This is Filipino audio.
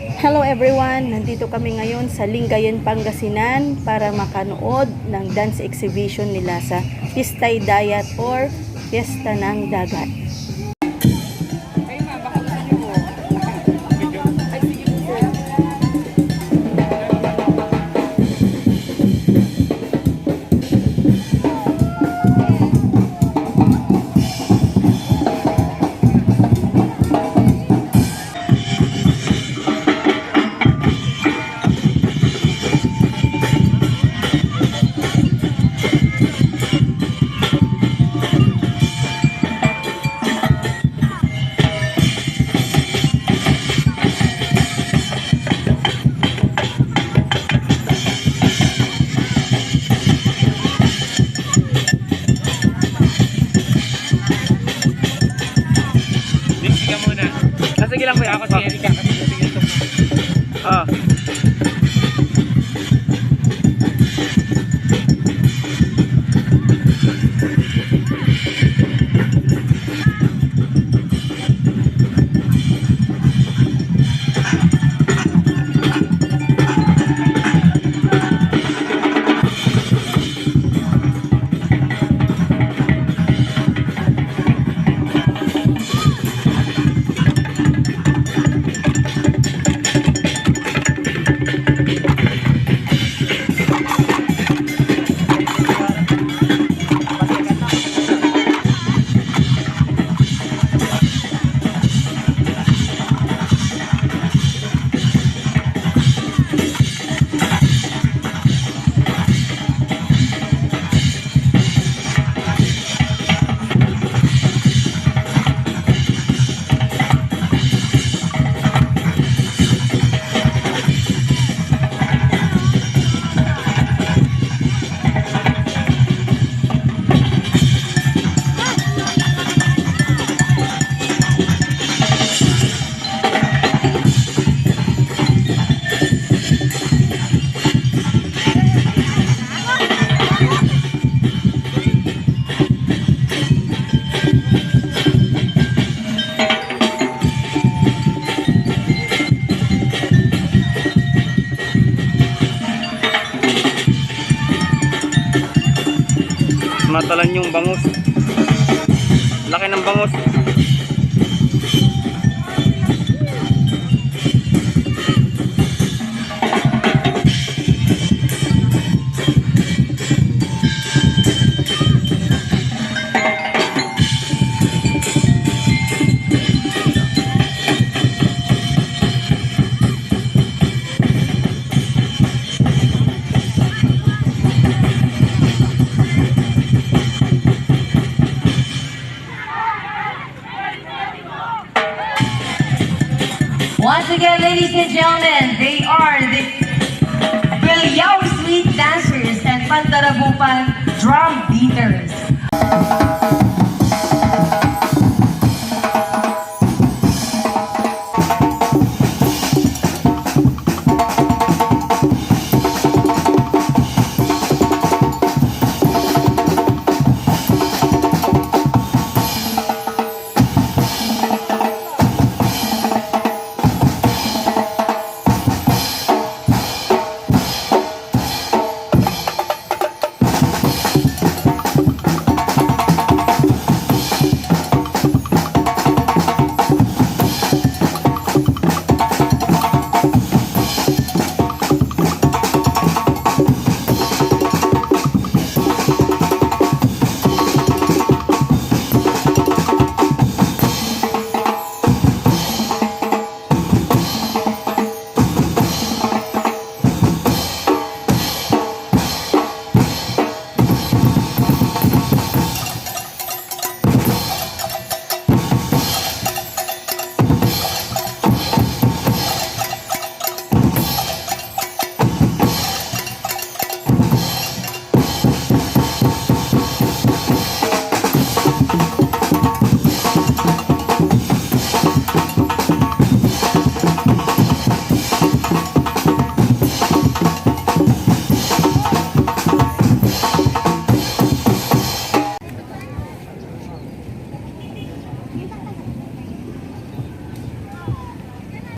Hello everyone! Nandito kami ngayon sa Lingayen Pangasinan para makanood ng dance exhibition nila sa Pistay Dayat or Piyesta ng Dagat. Sige lang kuya, ako si Erika kasi gusto nito. Matalan yung bangus. Laki ng bangus. Once again, ladies and gentlemen, they are the Bilyaw Sweet Dancers and Pantarabupan Drum Beaters.